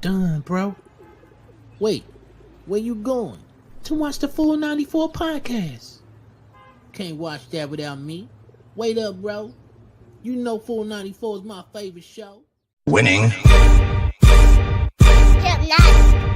Done, bro. Wait, where you going? To watch the full 94 podcast. Can't watch that without me. Wait up, bro. You know full 94 is my favorite show. Winning.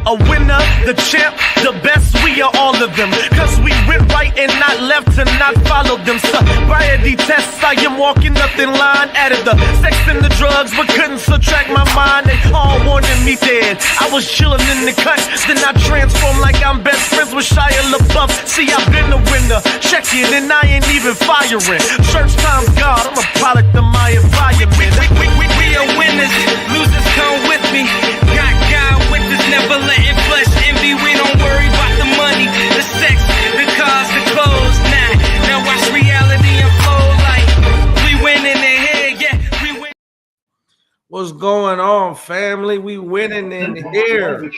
A winner, the champ, the best, we are all of them. Cause we went right and not left to not follow them. Sobriety tests, I am walking nothing line. Added the sex and the drugs, but couldn't subtract my mind. They all wanted me dead. I was chilling in the cut, then I transformed like I'm best friends with Shai LaBeouf. See, I've been a winner, check it, and I ain't even firing. Church time's God, I'm a product of my environment. We are winners, losers come with me. Got God with us, never letting flesh envy. We don't worry about the money, the sex, the cars, the clothes. Now watch reality unfold like we winning in here, yeah, we win. What's going on, family? We winning in here.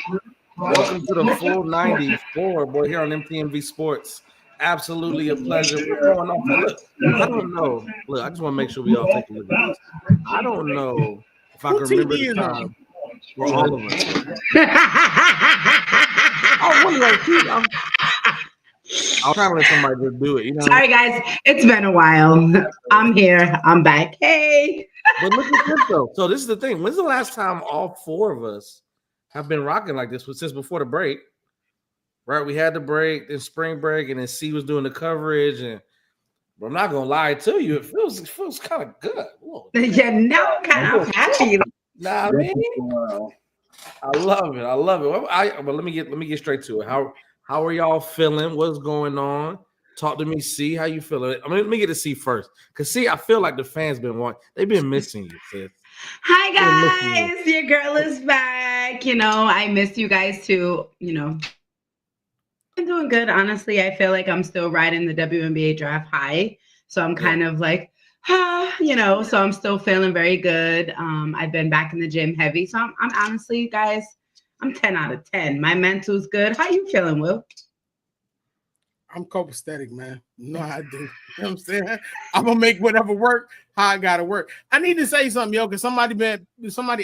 Welcome to the full 94, boy, here on MTMV Sports. Absolutely a pleasure. What's going on? Look, I don't know. Look, I just want to make sure we all take a look at this. I don't know if I can remember the time for all of us. I was trying to let somebody just do it. You know? Sorry, guys. It's been a while. I'm here. I'm back. Hey. But look at this, though. So this is the thing. When's the last time all four of us have been rocking like this? Since before the break. Right, we had the break, then spring break, and then C was doing the coverage. And but I'm not gonna lie to you, it feels kind of good. Whoa. Yeah, no, kind of happy. Nah, I mean, I love it. I love it. But let me get straight to it. How are y'all feeling? What's going on? Talk to me, C. How you feeling? I mean, let me get to C first, cause C, I feel like the fans they've been missing you, sis. Hi guys, your girl is back. You know, I miss you guys too. You know. I'm doing good. Honestly, I feel like I'm still riding the WNBA draft high. So I'm kind of like, you know, so I'm still feeling very good. I've been back in the gym heavy. So I'm honestly, guys, I'm 10 out of 10. My mental's good. How you feeling, Will? I'm copacetic, man. You know how I do. You know what I'm saying? I'm going to make whatever work, how I got to work. I need to say something, yo, because somebody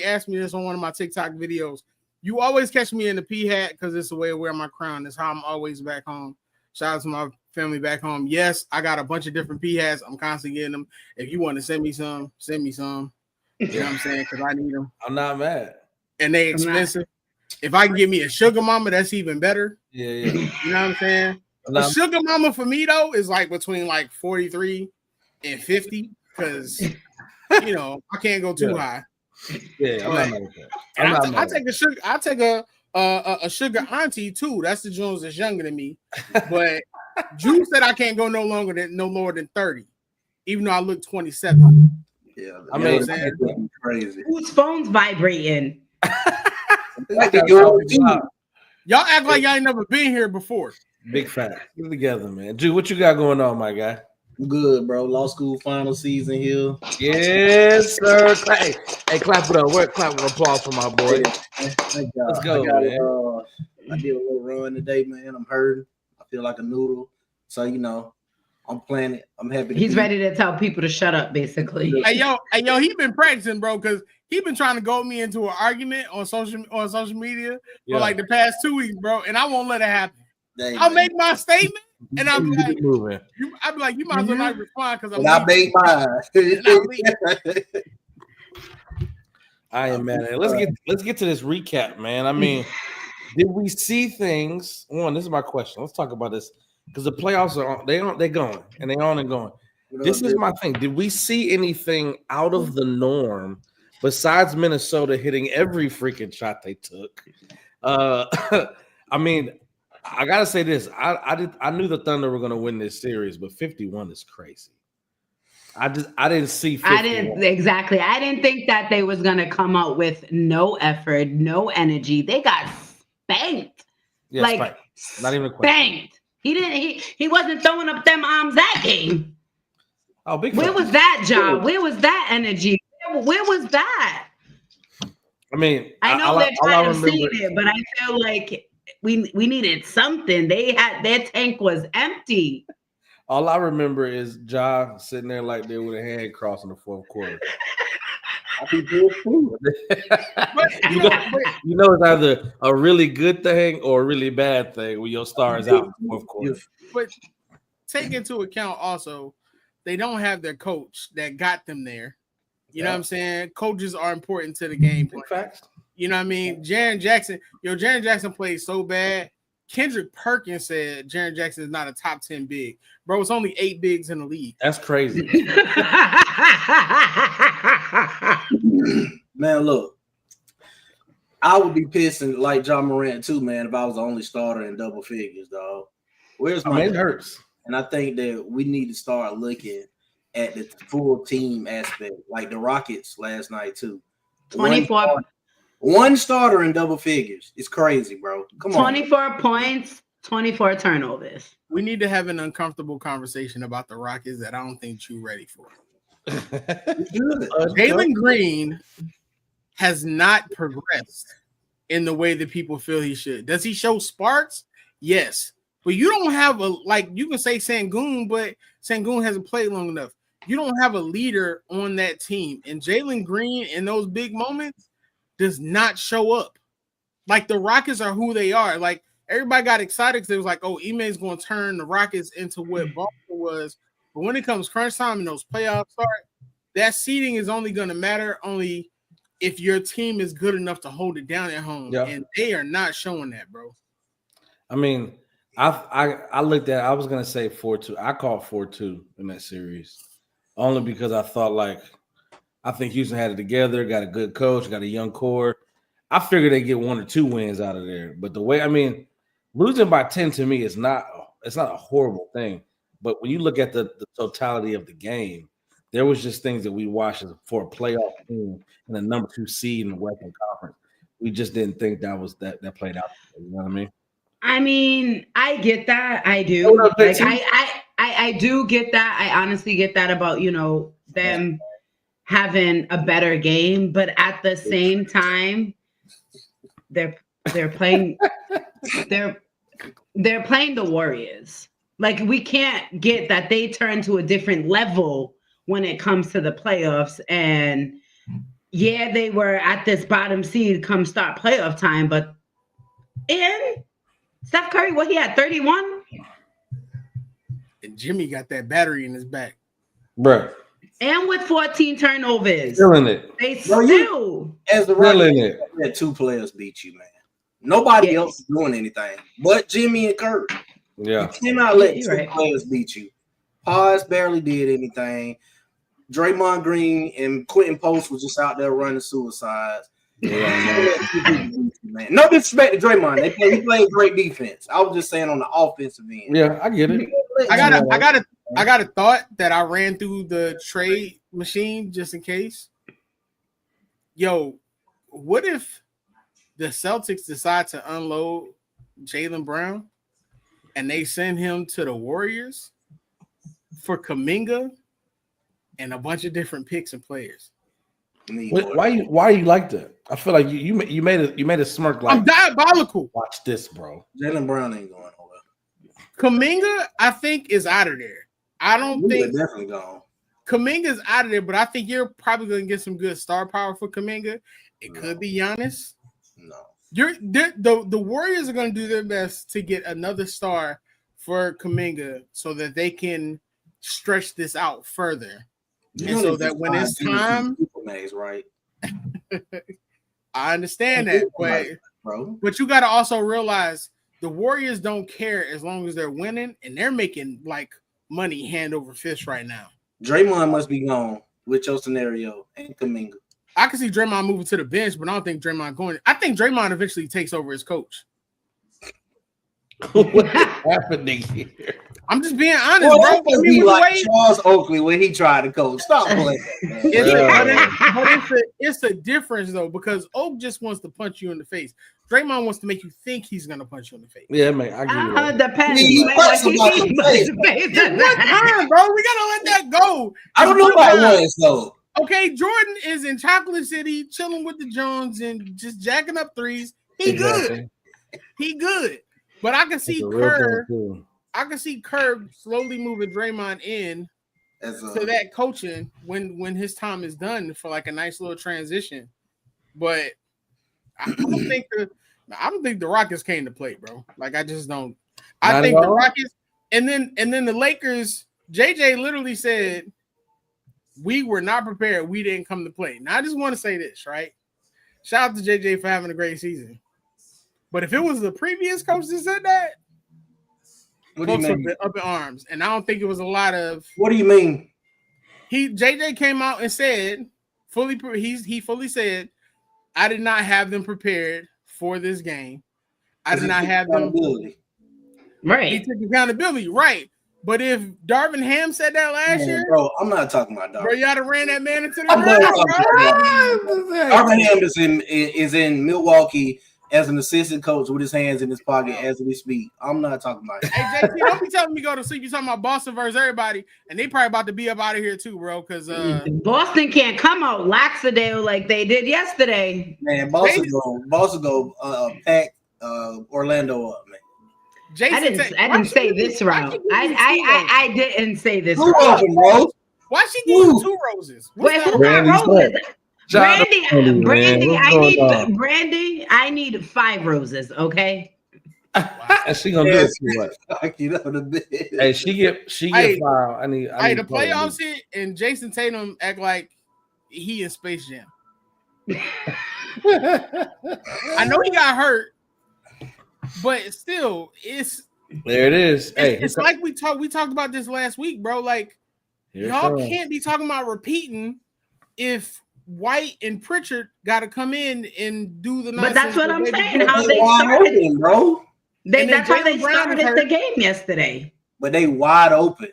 asked me this on one of my TikTok videos. You always catch me in the P hat because it's the way I wear my crown. That's how I'm always back home. Shout out to my family back home. Yes, I got a bunch of different P hats. I'm constantly getting them. If you want to send me some, send me some. You know what I'm saying? Because I need them. I'm not mad. And they expensive. If I can get me a sugar mama, that's even better. Yeah. You know what I'm saying? A sugar mama for me, though, is like between like 43 and 50 because, you know, I can't go too high. Yeah, I take a sugar. I take a sugar auntie too. That's the Jones that's younger than me. But Drew said I can't go no lower than 30, even though I look 27. Yeah, I mean, crazy. Whose phone's vibrating? Y'all act like y'all ain't never been here before. Big fact. Get together, man. Drew, what you got going on, my guy? Good, bro. Law school final season here. Yes, sir. Hey, clap it up. Clap with applause for my boy. Let's go, man. I did a little run today, man. I'm hurting. I feel like a noodle. So, you know, I'm playing it. I'm happy. He's ready to tell people to shut up, basically. Hey, yo, he been practicing, bro, because he been trying to goad me into an argument on social media for like the past 2 weeks, bro, and I won't let it happen. I'll make my statement, and I'll be like, you might as well not respond because I made mine. I am mad at it. Let's get to this recap, man. I mean, did we see things? This is my question. Let's talk about this because the playoffs are on. They're going and they're on and going. This is my thing. Did we see anything out of the norm besides Minnesota hitting every freaking shot they took? I mean. I gotta say this. I knew the Thunder were gonna win this series, but 51 is crazy. I didn't see 51. I didn't think that they was gonna come out with no effort, no energy. They got spanked. Yeah, spanked. Not even a question. Spanked. He wasn't throwing up them arms that game. Oh, big. Where was that job? Where was that energy? Where was that? I mean, I know they're trying to see it, but I feel like we needed something. Their tank was empty. All I remember is Ja sitting there like there with a hand crossed in the fourth quarter. I be good too. You know, it's either a really good thing or a really bad thing when your star is out in the fourth quarter. But take into account also, they don't have their coach that got them there. You know what I'm saying? Coaches are important to the game plan. Facts. You know what I mean? Jaren Jackson played so bad. Kendrick Perkins said Jaren Jackson is not a top 10 big. Bro, it's only 8 bigs in the league. That's crazy. Man, look, I would be pissing like John Morant too, man, if I was the only starter in double figures, dog. Where's my it hurts. And I think that we need to start looking at the full team aspect, like the Rockets last night too. 24. One starter in double figures. It's crazy, bro. Come on. 24 points, 24 turnovers. We need to have an uncomfortable conversation about the Rockets that I don't think you're ready for. Jalen Green has not progressed in the way that people feel he should. Does he show sparks? Yes. But you don't have you can say Sengun, but Sengun hasn't played long enough. You don't have a leader on that team. And Jalen Green in those big moments does not show up. Like the Rockets are who they are. Like everybody got excited because it was like, oh, Ime's going to turn the Rockets into what Boston was. But when it comes crunch time and those playoffs start, that seeding is only going to matter only if your team is good enough to hold it down at home. Yep. And they are not showing that, bro. I mean, I looked at. I was gonna say 4-2. I called 4-2 in that series, only because I thought I think Houston had it together, got a good coach, got a young core. I figured they get 1 or 2 wins out of there. But the way, I mean, losing by 10 to me is not a horrible thing. But when you look at the totality of the game, there was just things that we watched for a playoff team and a number 2 seed in the Western Conference. We just didn't think that played out. You know what I mean? I mean, I get that. I do. Like, I do get that. I honestly get that about, them having a better game, but at the same time, they're playing they're playing the Warriors. Like, we can't get that they turn to a different level when it comes to the playoffs. And yeah, they were at this bottom seed come start playoff time, but Steph Curry, what he had, 31? And Jimmy got that battery in his back. Bro. And with 14 turnovers. Feeling it. They still. As the Rockets, had 2 players beat you, man. Nobody else is doing anything but Jimmy and Curry. Yeah. You cannot let 2 players beat you. Paz barely did anything. Draymond Green and Quentin Post was just out there running suicides. Yeah, man. No disrespect to Draymond. He played great defense. I was just saying on the offensive end. Yeah, I get it. I got a thought that I ran through the trade machine just in case. Yo, what if the Celtics decide to unload Jaylen Brown and they send him to the Warriors for Kuminga and a bunch of different picks and players? Why you like that? I feel like you made a smirk. Like, I'm diabolical. Watch this, bro. Jaylen Brown ain't going nowhere. Kuminga, I think, is out of there. I don't think definitely gone. Kuminga's out of there, but I think you're probably going to get some good star power for Kuminga. It could be Giannis. No, the Warriors are going to do their best to get another star for Kuminga so that they can stretch this out further. And so that when it's time, right? I understand that, but you got to also realize the Warriors don't care as long as they're winning, and they're making like money hand over fist right now. Draymond must be gone with your scenario and Kuminga. I can see Draymond moving to the bench, but I don't think Draymond going. I think Draymond eventually takes over as coach. What's happening here? I'm just being honest, bro. I mean, like Charles Oakley when he tried to coach. Stop playing. It's a difference though, because Oak just wants to punch you in the face. Draymond wants to make you think he's gonna punch you in the face. Yeah, man, I agree. Depends. One time, bro. We gotta let that go. I don't know about once though. Okay, Jordan is in Chocolate City, chilling with the Jones and just jacking up threes. He good. But I can see Kerr. I can see Kerr slowly moving Draymond in to that coaching when his time is done for like a nice little transition. But I don't think the Rockets came to play, bro. Like I just don't. I think the Rockets and then the Lakers. JJ literally said, "We were not prepared. We didn't come to play." Now I just want to say this, right? Shout out to JJ for having a great season. But if it was the previous coach that said that, what do you mean? Up in arms, and I don't think it was a lot of. What do you mean? JJ came out and said he fully said, "I did not have them prepared for this game. I did not have them." Right. He took accountability, right? But if Darvin Ham said that last year, bro, I'm not talking about Darvin. Bro, y'all done ran that man into the ground. Darvin Ham is in Milwaukee as an assistant coach with his hands in his pocket as we speak. I'm not talking about it. Hey, JT, don't be telling me go to sleep. You talking about Boston versus everybody, and they probably about to be up out of here too, bro. Because Boston can't come out laxadale like they did yesterday. Man, Boston go pack Orlando up, man. I didn't say this round. I didn't say this round. Why she give you 2 roses? Wait, who got roses? Brandy, I need 5 roses, okay? And she gonna do it too much. Hey, she get 5. I need the playoffs hit and Jason Tatum act like he in Space Jam. I know he got hurt. But still, there it is. It's like we talked about this last week, bro. Like y'all can't be talking about repeating if White and Pritchard got to come in and do the. But that's what I'm saying. How they started, bro. That's how they started the game yesterday. But they wide open.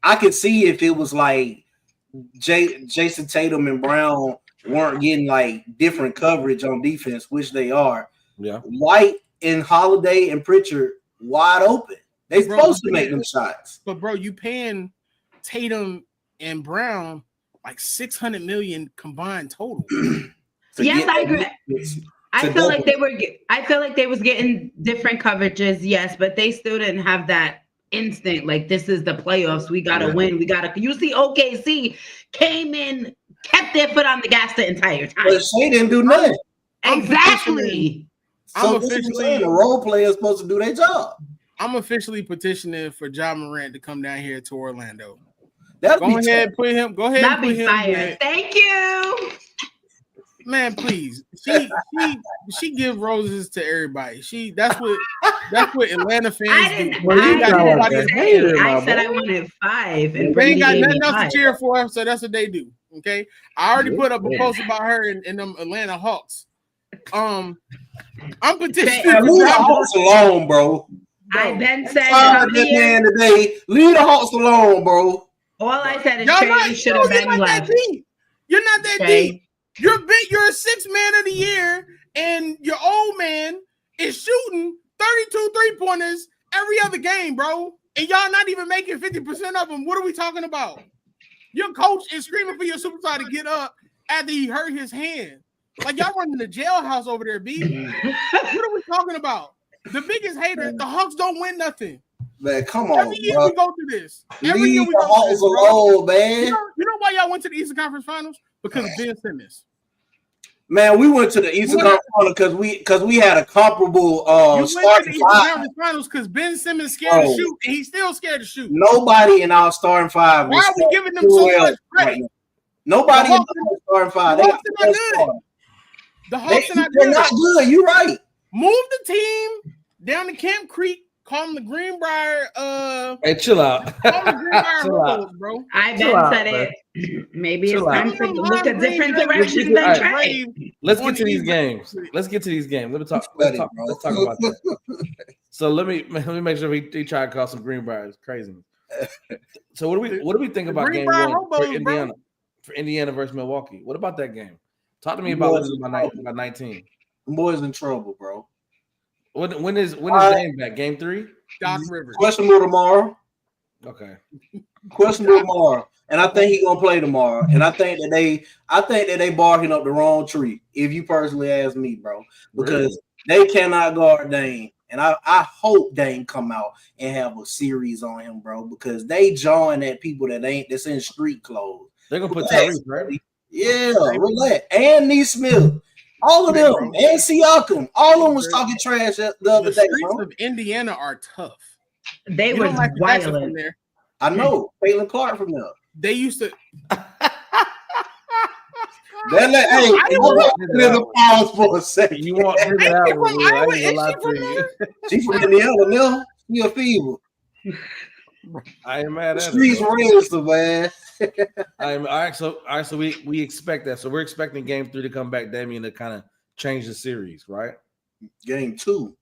I could see if it was like Jason Tatum and Brown weren't getting like different coverage on defense, which they are. Yeah, White and Holiday and Pritchard wide open. They supposed to make them shots. But bro, you paying Tatum and Brown like $600 million combined total. Yes, I agree. I feel like they was getting different coverages, yes, but they still didn't have that instant. Like this is the playoffs. We gotta win. You see, OKC came in, kept their foot on the gas the entire time. But Shai didn't do nothing. Exactly. So the role player is supposed to do their job. I'm officially petitioning for Ja Morant to come down here to Orlando. Go ahead, put him. That'd be fire. Thank you, man. Please, she give roses to everybody. That's what Atlanta fans do. I said I wanted 5, and they ain't got nothing else to cheer for, so that's what they do. Okay, I already put up a post about her in them Atlanta Hawks. I'm petitioning. Leave the Hawks alone, bro. I then said today. Leave the Hawks alone, bro. All I said is Trey should have been left. You're not that deep. You're a 6th man of the year, and your old man is shooting 32 3-pointers every other game, bro. And y'all not even making 50% of them. What are we talking about? Your coach is screaming for your superstar to get up after he hurt his hand. Like y'all running the jailhouse over there, B. What are we talking about? The biggest hater, the Hawks don't win nothing. Man, come on. Every year we go through this. Every year we go through this, alone, man. You know why y'all went to the Eastern Conference Finals? Because of Ben Simmons. Man, we went to the Eastern Conference Finals because we had a comparable starting five. Finals because Ben Simmons scared to shoot, and he's still scared to shoot. Nobody in our starting 5. Why are we giving them so much credit? Nobody in our starting 5. The Hawks are not good. The Hawks are not good. They're not good. You're right. Move the team down to Camp Creek. Call them the Greenbrier. Hey, chill out. Call them Greenbrier Rollers, bro. I said it. Maybe it's time to look a different direction than Trey. Let's get to these games. Let's me talk. Let's talk about that. So let me make sure he try to call some Greenbriers crazy. So what do we think about game 1 for Indiana? For Indiana versus Milwaukee. What about that game? Talk to me about losing by 19. The boys in trouble, bro. When is game back? Game 3? Doc Rivers. Questionable tomorrow. Okay. Questionable tomorrow. And I think he's gonna play tomorrow. And I think that they barking up the wrong tree, if you personally ask me, bro. Because they cannot guard Dame. And I hope Dame come out and have a series on him, bro, because they jawing at people that's in street clothes. They're gonna put Tyrese, right? Yeah, relax. And Neesmith. All of them, bro. And Siakam, all of them was talking trash the other day. The streets of Indiana are tough. They were wild from there. I know, Caitlin Clark from there. They used to. Hey, pause for a second. You want to that out? She's from Indiana now. She a fever. I ain't mad at streets ransom, man. All right. So we expect that. So we're expecting Game 3 to come back, Damian, to kind of change the series, right? Game 2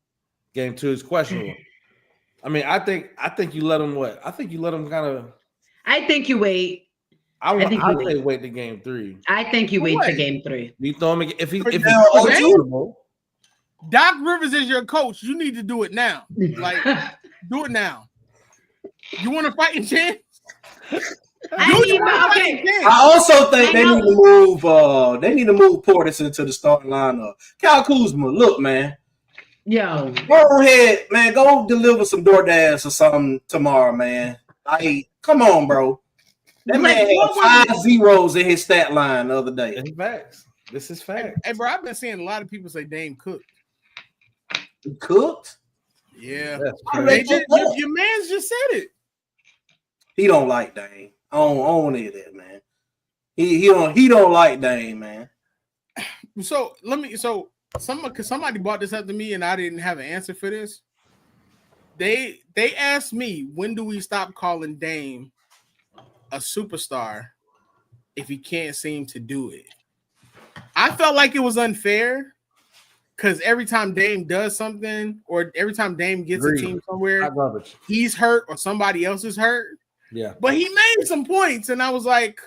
is questionable. I mean, I think you let him what? I think you let him kind of. I think you wait. I say wait to Game 3. I think you wait to Game 3. You throw him if he's Doc Rivers is your coach. You need to do it now. Like, do it now. You want to fight in chance? I also think they need to move. They need to move Portis into the starting lineup. Kyle Kuzma, look, man. Yo, go ahead, man. Go deliver some DoorDash or something tomorrow, man. Come on, bro. That man had 5 zeros in his stat line the other day. It's facts. This is facts. Hey, bro, I've been seeing a lot of people say Dame cooked. Cooked? Yeah. Your man's just said it. He don't like Dame. I don't want to hear that, man. He don't like Dame, man. So somebody brought this up to me and I didn't have an answer for this. They asked me, when do we stop calling Dame a superstar if he can't seem to do it? I felt like it was unfair because every time Dame does something or every time Dame gets a team somewhere, he's hurt or somebody else is hurt. Yeah. But he made some points and I was like,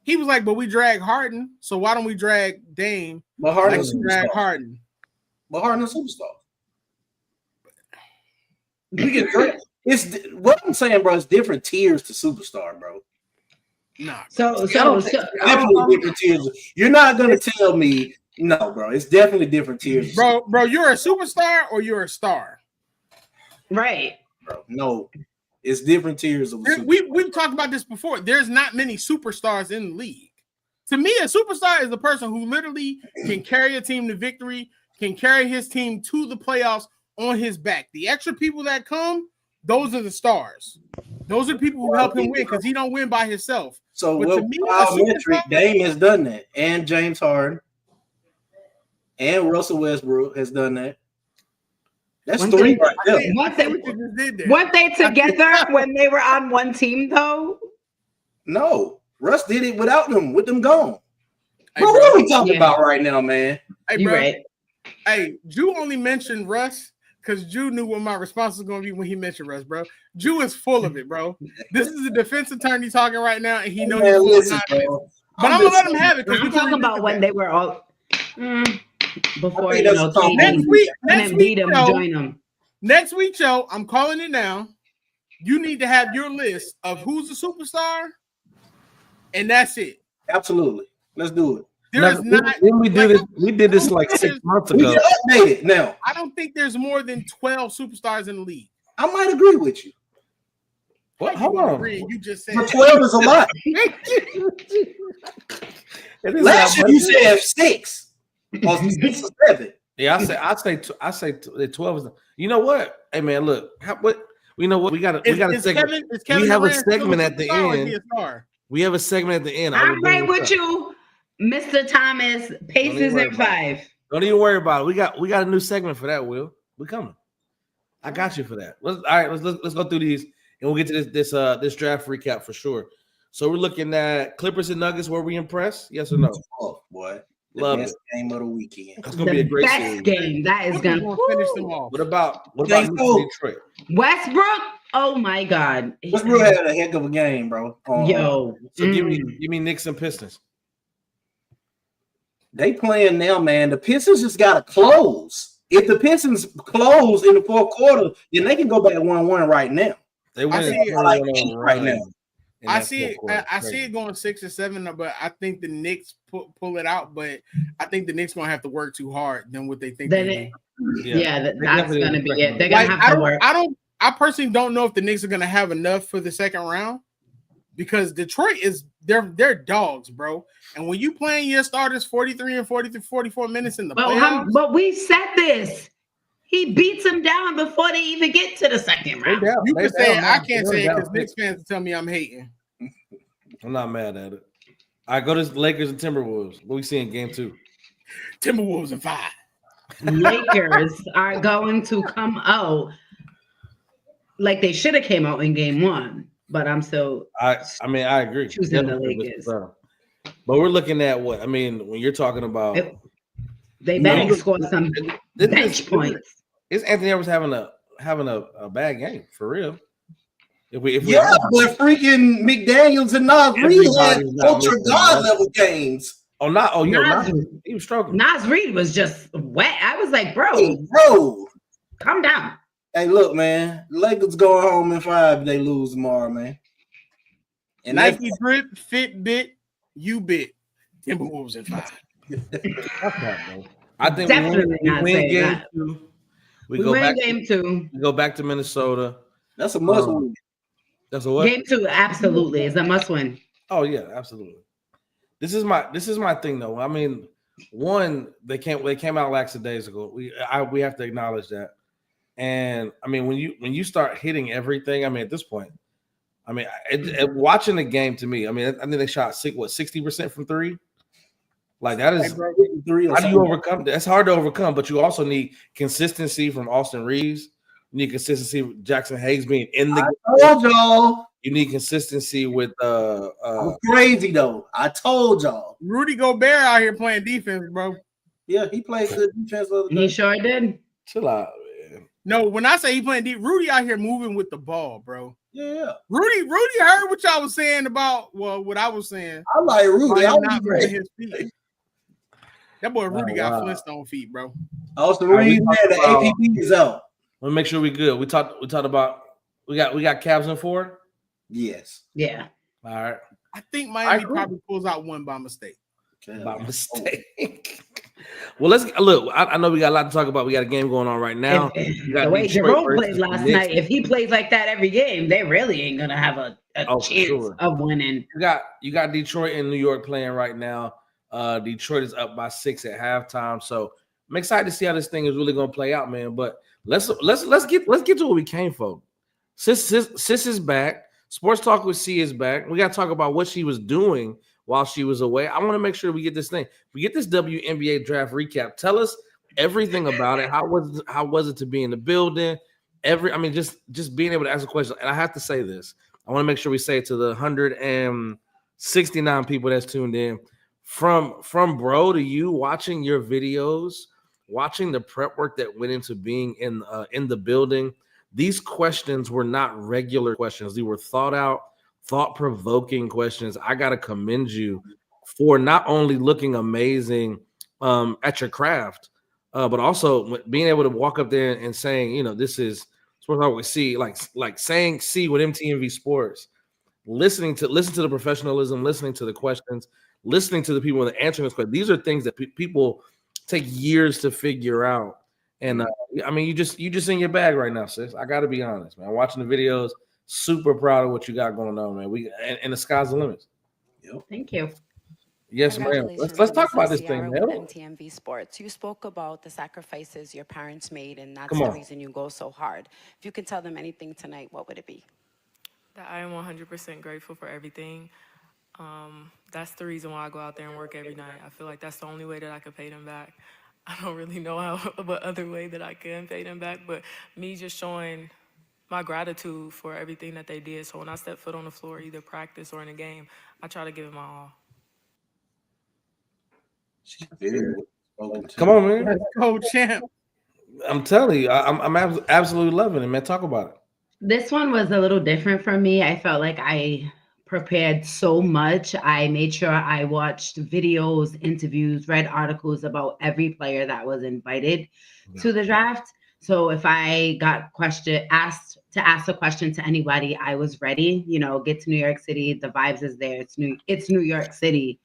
but we drag Harden, so why don't we drag Dame? But Harden's Harden. But Harden's a superstar. We get it's what I'm saying, bro. It's different tiers to superstar, bro. Nah. So definitely different tiers. You're not gonna tell me no, bro. It's definitely different tiers, bro. You're a superstar or you're a star, right? Bro, no. It's different tiers of we've talked about this before. There's not many superstars in the league. To me, a superstar is a person who literally can carry a team to victory, can carry his team to the playoffs on his back. The extra people that come, those are the stars. Those are people who help him win because he don't win by himself. So Dame has done that, and James Harden, and Russell Westbrook has done that. That's 3 right there. Weren't they together when they were on one team, though? No. Russ did it without them, with them gone. Hey, bro, what are we talking about right now, man? Hey, bro. Right. Hey, Drew only mentioned Russ because Drew knew what my response was going to be when he mentioned Russ, bro. Drew is full of it, bro. This is a defense attorney talking right now, and he knows he's full of it. But I'm going to let him have it. I'm talking about when they were all... before next week, join them. Next week show, I'm calling it now. You need to have your list of who's a superstar, and that's it. Absolutely, let's do it. We did this like 6 months ago. We update it now. I don't think there's more than 12 superstars in the league. I might agree with you. What? Hold on. You just said 12 is a lot. Last year you said 6. Or 6 or 7. Yeah, I say 12 is. You know what? Hey man, look. We know what we got. We got a segment. We have a segment at the end. We have a segment at the end. I'm right with you, Mr. Thomas. Paces in 5. Don't even worry about it. We got a new segment for that. Will we coming? I got you for that. Let's go through these and we'll get to this draft recap for sure. So we're looking at Clippers and Nuggets. Were we impressed? Yes or no? Oh boy. Love it. Game of the weekend. That's gonna be a great best game. That is gonna finish them off. What about Detroit? Westbrook? Oh my God. Westbrook had a heck of a game, bro. Yo. So give me Knicks and Pistons. They playing now, man. The Pistons just gotta close. If the Pistons close in the fourth quarter, then they can go back 1-1 right now. They win right now. I see it. I see it going 6 or 7, but I think the Knicks pull it out. But I think the Knicks gonna have to work too hard than what they think. that's going to be it. They're going to have to work. I personally don't know if the Knicks are going to have enough for the second round because Detroit they're dogs, bro. And when you playing your starters 43 and 44 minutes in the playoffs, but we said this. He beats them down before they even get to the second round. You can say it. I can't say it because Knicks fans tell me I'm hating. I'm not mad at it. I go to Lakers and Timberwolves. What we see in game 2? Timberwolves in 5. Lakers are going to come out like they should have came out in game 1, but I'm still. I agree. Choosing the Lakers. But we're looking at what? I mean, when you're talking about, they better score some bench points. Is Anthony Edwards having a bad game for real? If we but freaking McDaniels and Nas Reed had ultra god level games. He was struggling. Nas Reed was just wet. I was like, bro, calm down. Hey, look, man, Lakers going home in 5 if they lose tomorrow, man. And Nike Drip, Fitbit, U-Bit, Timberwolves in 5. I think definitely we win game 2. We win game 2. We go back to Minnesota. That's a must win. That's a what? Game 2 absolutely is a must win. Oh yeah, absolutely. This is my thing though. I mean, one, they came out lackadaisical. We have to acknowledge that. And I mean, when you start hitting everything, I mean, at this point, I mean, watching the game to me, I mean, I think they shot 60% from 3. Like that is how do you overcome? That's hard to overcome, but you also need consistency from Austin Reeves. You need consistency with Jackson Hayes being in the game. I told y'all. You need consistency with I'm crazy though. I told y'all. Rudy Gobert out here playing defense, bro. Yeah, he played good defense the other day. He sure did. Chill out, man. No, when I say he playing deep, Rudy out here moving with the ball, bro. Yeah. Rudy heard what y'all was saying about what I was saying. I like Rudy. I'm not moving his feet. That boy Rudy got Flintstone feet, bro. Austin Reeves, man, the APP is out. Let me make sure we good. We talked about we got Cavs in 4. Yes. Yeah. All right. I think Miami probably pulls out one by mistake. By mistake. Well, let's look. I know we got a lot to talk about. We got a game going on right now. The way Jerome played last night, if he plays like that every game, they really ain't gonna have a chance of winning. You got Detroit and New York playing right now. Detroit is up by 6 at halftime. So I'm excited to see how this thing is really gonna play out, man. But let's get to what we came for. Sis is back. Sports Talk with C is back. We got to talk about what she was doing while she was away. I want to make sure we get this thing. We get this WNBA draft recap. Tell us everything about it. How was it to be in the building? Just being able to ask a question. And I have to say this. I want to make sure we say it to the 169 people that's tuned in. From bro to you, watching your videos, watching the prep work that went into being in the building. These questions were not regular questions. They were thought out, thought-provoking questions. I got to commend you for not only looking amazing at your craft, but also being able to walk up there and saying, this is Sports Talk with C, like saying C with MTMV Sports, listening to the professionalism, listening to the questions, listening to the people that are answering this question. These are things that people take years to figure out. And you just in your bag right now, sis. I got to be honest, man. Watching the videos, super proud of what you got going on, man. And the sky's the limit. Yep. Thank you. Yes, ma'am. Let's talk about this thing, man. MTMV Sports. You spoke about the sacrifices your parents made, and that's the reason you go so hard. If you could tell them anything tonight, what would it be? That I am 100% grateful for everything. That's the reason why I go out there and work every night. I feel like that's the only way that I could pay them back. I don't really know what other way that I can pay them back, but me just showing my gratitude for everything that they did. So when I step foot on the floor, either practice or in a game, I try to give it my all. Come on, man. Let's go, champ. I'm telling you, I'm absolutely loving it, man. Talk about it. This one was a little different for me. I felt like I prepared so much. I made sure I watched videos, interviews, read articles about every player that was invited to the draft. So if I got asked to ask a question to anybody, I was ready. Get to New York City. The vibes is there. It's New York City.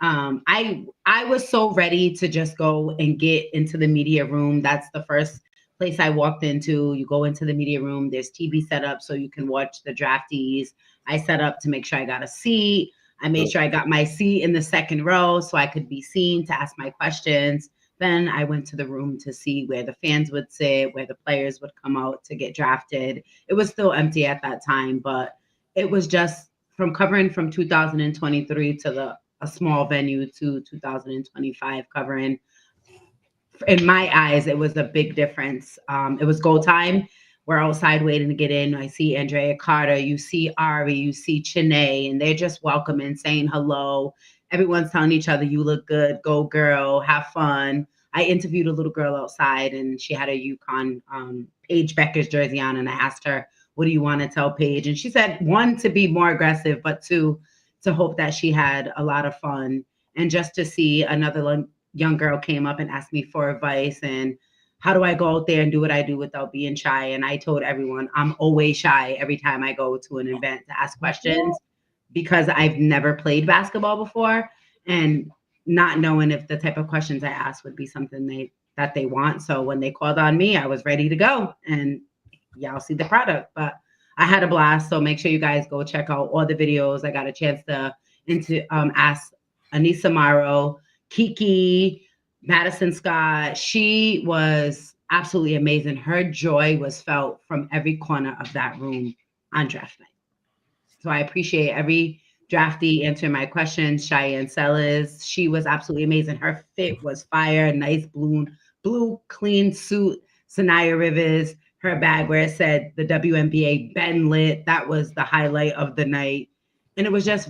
I was so ready to just go and get into the media room. That's the first place I walked into. You go into the media room. There's TV set up so you can watch the draftees. I set up to make sure I got a seat. I made sure I got my seat in the second row so I could be seen to ask my questions. Then I went to the room to see where the fans would sit, where the players would come out to get drafted. It was still empty at that time, but it was just from covering from 2023 to a small venue to 2025 covering. In my eyes, it was a big difference. It was go time. We're outside waiting to get in. I see Andrea Carter, you see Ari, you see Chene, and they're just welcoming, saying hello. Everyone's telling each other, you look good, go girl, have fun. I interviewed a little girl outside and she had a UConn Paige Becker's jersey on, and I asked her, what do you want to tell Paige? And she said, one, to be more aggressive, but two, to hope that she had a lot of fun. And just to see another young girl came up and asked me for advice and how do I go out there and do what I do without being shy? And I told everyone I'm always shy every time I go to an event to ask questions because I've never played basketball before and not knowing if the type of questions I asked would be something that they want. So when they called on me, I was ready to go, and y'all see the product. But I had a blast. So make sure you guys go check out all the videos. I got a chance to ask Anissa Morrow, Kiki, Madison Scott. She was absolutely amazing. Her joy was felt from every corner of that room on draft night. So I appreciate every draftee answering my questions. Cheyenne Sellers, she was absolutely amazing. Her fit was fire, nice blue clean suit. Sanaya Rivers, her bag where it said the WNBA Ben Lit. That was the highlight of the night. And it was just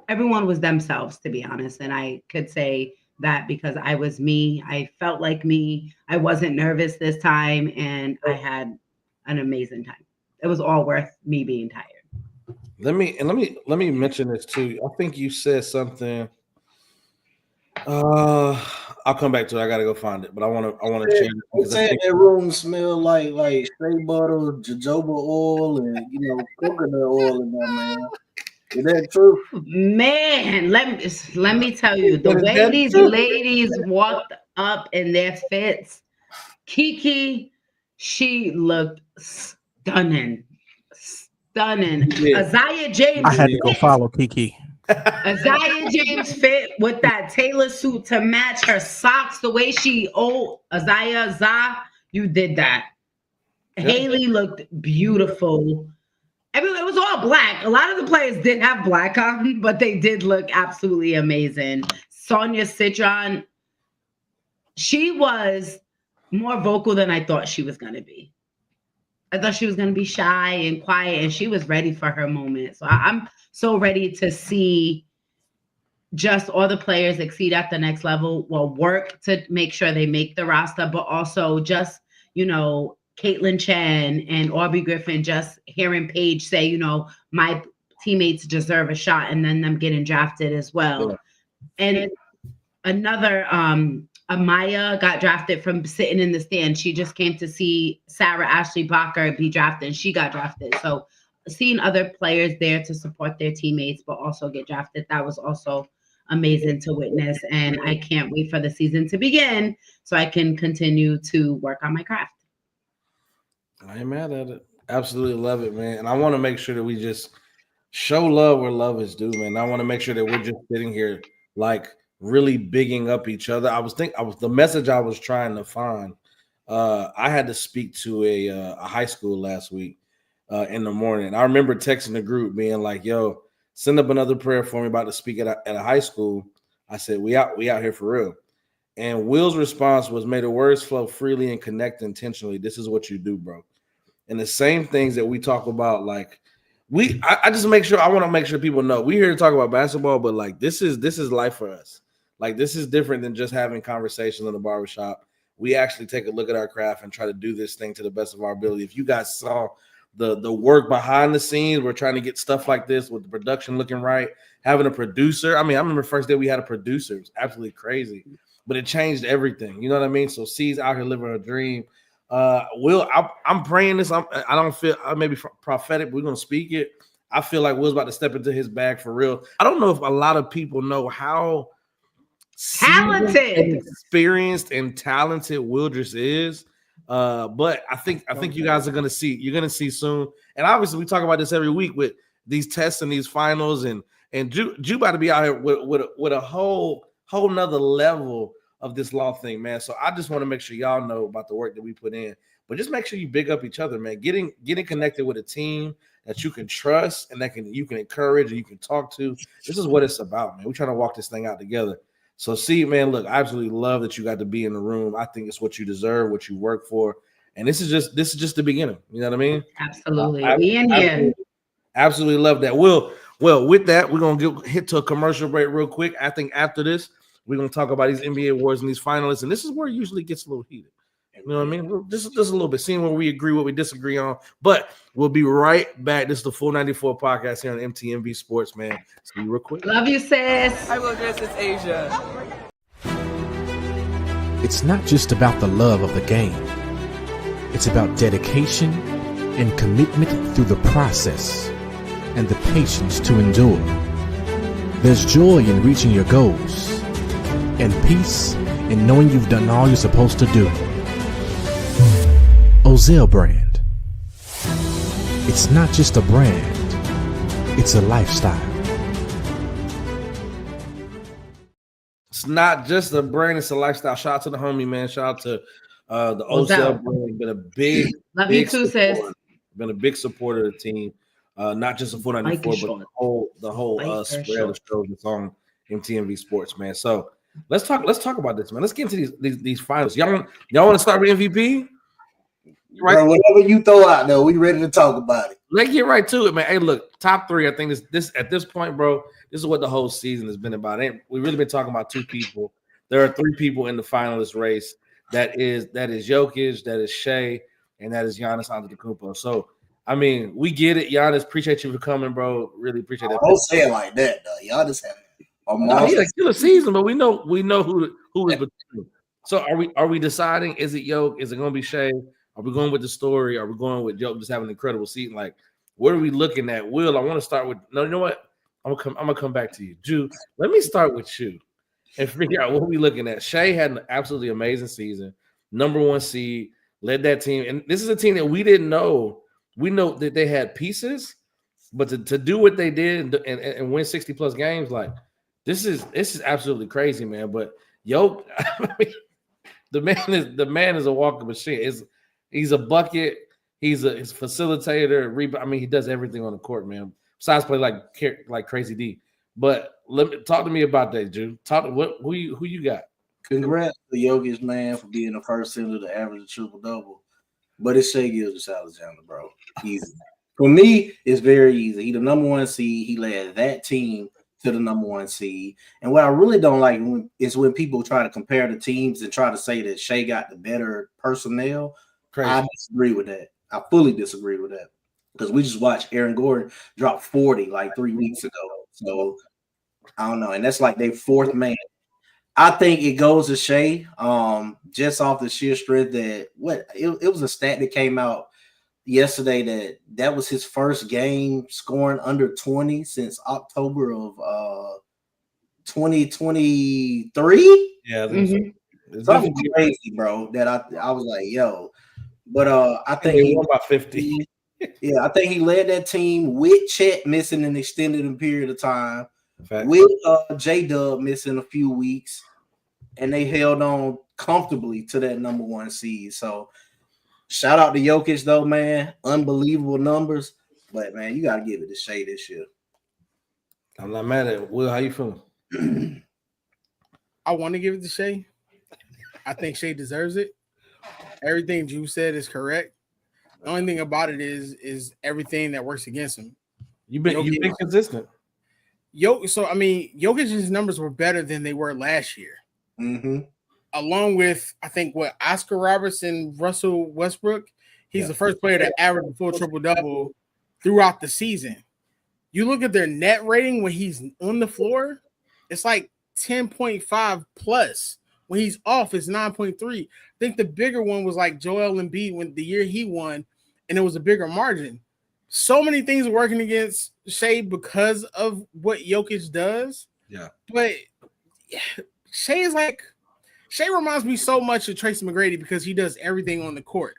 everyone was themselves, to be honest. And I could say that because I was me. I felt like me. I wasn't nervous this time, and I had an amazing time. It was all worth me being tired. Let me mention this too. I think you said something. I'll come back to it. I gotta go find it, but I want to change it. They said that room smell like shea butter, jojoba oil, and coconut oil in there, man. Is that true? Man, let me tell you, the way these ladies walked up in their fits, Kiki, she looked stunning. Isaiah James. I had to go follow Kiki. Isaiah James fit with that Taylor suit to match her socks the way Isaiah, you did that. Yep. Haley looked beautiful. It was all black. A lot of the players did have black on, but they did look absolutely amazing. Sonia Citron, she was more vocal than I thought she was going to be. I thought she was going to be shy and quiet, and she was ready for her moment. So I'm so ready to see just all the players exceed at the next level, work to make sure they make the roster, but also just, Caitlin Chen and Aubrey Griffin, just hearing Paige say, my teammates deserve a shot, and then them getting drafted as well. Yeah. And another, Amaya got drafted from sitting in the stand. She just came to see Sarah Ashley Bacher be drafted, and she got drafted. So seeing other players there to support their teammates, but also get drafted, that was also amazing to witness. And I can't wait for the season to begin so I can continue to work on my craft. I ain't mad at it. Absolutely love it, man. And I want to make sure that we just show love where love is due, man. I want to make sure that we're just sitting here really bigging up each other. The message I was trying to find. I had to speak to a high school last week in the morning. I remember texting the group being like, "Yo, send up another prayer for me about to speak at a high school." I said, "We out here for real." And Will's response was, "May the words flow freely and connect intentionally. This is what you do, bro." And the same things that we talk about, I just I want to make sure people know we're here to talk about basketball, but this is life for us. This is different than just having conversations in the barbershop. We actually take a look at our craft and try to do this thing to the best of our ability. If you guys saw the work behind the scenes, we're trying to get stuff like this with the production looking right, having a producer. I remember first day we had a producer. It was absolutely crazy, but it changed everything. You know what I mean? So C's out here living her dream. Will, I'm praying this. I don't feel I may be prophetic, but we're gonna speak it. I feel like Will's about to step into his bag for real. I don't know if a lot of people know how talented, experienced, and talented Wildress is. But I think you guys are gonna see. You're gonna see soon. And obviously, we talk about this every week with these tests and these finals, and Ju about to be out here with a whole nother level of this law thing, man. So I just want to make sure y'all know about the work that we put in. But just make sure you big up each other, man. Getting connected with a team that you can trust and that you can encourage and you can talk to. This is what it's about, man. We're trying to walk this thing out together. So, see, man, look, I absolutely love that you got to be in the room. I think it's what you deserve, what you work for, and this is just the beginning. You know what I mean? Absolutely. We in here. Absolutely love that. Well, with that, we're gonna hit to a commercial break real quick. I think after this, we're gonna talk about these NBA awards and these finalists, and this is where it usually gets a little heated. You know what I mean? Just a little bit, seeing what we agree, what we disagree on. But we'll be right back. This is the Full 94 podcast here on MTMV Sports, man. See you real quick. Love you, sis. Hi, Wildress. It's Asia. It's not just about the love of the game. It's about dedication and commitment through the process and the patience to endure. There's joy in reaching your goals and peace in knowing you've done all you're supposed to do. Ozell brand. It's not just a brand, it's a lifestyle. It's not just a brand, it's a lifestyle. Shout out to the homie, man. Shout out to the Ozell brand. Been a big love you too, sis. Been a big supporter of the team. Not just a 494, but the whole spread of shows that's on MTMV Sports, man. So let's talk about this, man. Let's get into these finals. Y'all want to start with MVP? Right. Bro, whatever you throw out there, we ready to talk about it. Let's get right to it, man. Hey, look, top three. I think this at this point, bro, this is what the whole season has been about. We've really been talking about two people. There are three people in the finalist race. That is Jokic, that is Shai, and that is Giannis Antetokounmpo. So, I mean, we get it. Giannis, appreciate you for coming, bro. Really appreciate that. Don't say it like that, though. Giannis had a killer season, but we know who is between. So, are we deciding? Is it Jokic? Is it going to be Shai? Are we going with the story? Are we going with Joe just having an incredible season? Like, what are we looking at? Will, I want to start with no. You know what? I'm gonna come back to you, Ju. Let me start with you and figure out what we looking at. Shai had an absolutely amazing season, #1 seed, led that team, and this is a team that we didn't know. We know that they had pieces, but to do what they did and win 60 plus games, like this is absolutely crazy, man. But Jokic, I mean, the man is a walking machine. He's a bucket. He's a facilitator. I mean, he does everything on the court, man. Besides play like crazy D. But talk to me about that, Ju. Who you got? Congrats to Jokic, man, for being the first center to average a triple double. But it's Shai Gilgeous-Alexander, bro. Easy. For me, it's very easy. He the #1 seed. He led that team to the #1 seed. And what I really don't like is when people try to compare the teams and try to say that Shai got the better personnel. Crazy. I disagree with that. I fully disagree with that because we just watched Aaron Gordon drop 40 like 3 weeks ago. So I don't know, and that's like their fourth man. I think it goes to Shai, just off the sheer strength that it was a stat that came out yesterday that was his first game scoring under 20 since October of 2023. Yeah, I think so. It's something crazy, bro. That I was like, yo. But I think he won by 50. Yeah, I think he led that team with Chet missing an extended period of time, with J-Dub missing a few weeks, and they held on comfortably to that #1 seed. So shout out to Jokic, though, man. Unbelievable numbers. But, man, you got to give it to Shai this year. I'm not mad at it. Will, how you feeling? I want to give it to Shai. I think Shai deserves it. Everything Ju said is correct. The only thing about it is everything that works against him. You've been consistent. Jokic's numbers were better than they were last year. Mm-hmm. Along with, I think, Oscar Robertson, Russell Westbrook, he's the first player to average a full triple-double throughout the season. You look at their net rating when he's on the floor, it's like 10.5 plus. When he's off, it's 9.3. I think the bigger one was like Joel Embiid when the year he won, and it was a bigger margin. so many things are working against Shai because of what Jokic does. Yeah. But Shai reminds me so much of Tracy McGrady because he does everything on the court.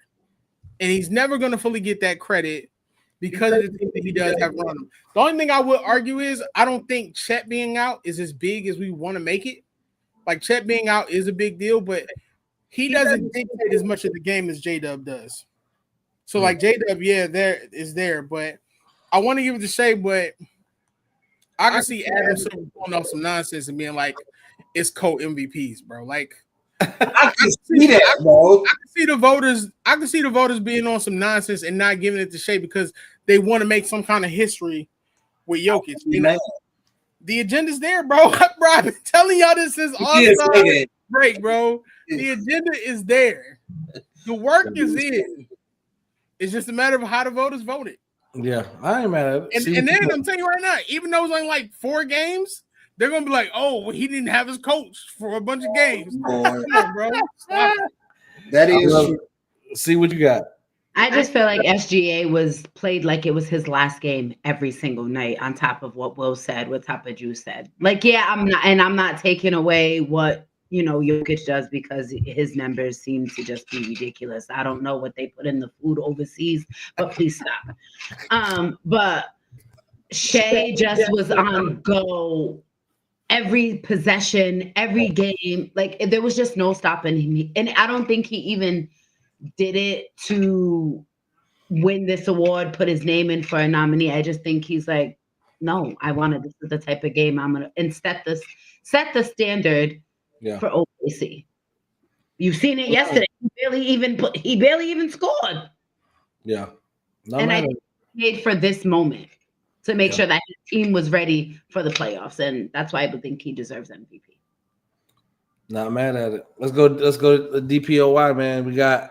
And he's never going to fully get that credit because of the things that he does have around him. The only thing I would argue is I don't think Chet being out is as big as we want to make it. Like, Chet being out is a big deal, but he doesn't dictate as much of the game as J-Dub does. So, like, J-Dub, there, but I want to give it to Shai, but I can see Adam Silver pulling off some nonsense and being like, it's co-MVPs, bro. Like, I can see that, bro. I can see the voters being on some nonsense and not giving it to Shai because they want to make some kind of history with Jokic. You know, the agenda's there, bro. Bro, I've been telling y'all this since all-star break, bro. The agenda is there. The work is in. It's just a matter of how the voters voted. Yeah, I ain't mad at it. And then I'm telling you right now, even though it's only like 4 games, they're gonna be like, "Oh, well, he didn't have his coach for a bunch of games." Come on, bro. Stop it. That is. See what you got. I just feel like SGA was played like it was his last game every single night. On top of what Will said, what Top of Juice said. Like, yeah, I'm not taking away what Jokic does because his numbers seem to just be ridiculous. I don't know what they put in the food overseas, but please stop. But Shai just was on go every possession, every game. Like, there was just no stopping him. And I don't think he even did it to win this award, put his name in for a nominee. I just think he's like, no, this is the type of game I'm gonna, and set the standard. Yeah. For OKC. You've seen it yesterday. He barely even scored. Yeah. And I paid for this moment to make sure that his team was ready for the playoffs. And that's why I would think he deserves MVP. Not mad at it. Let's go to the DPOY, man. We got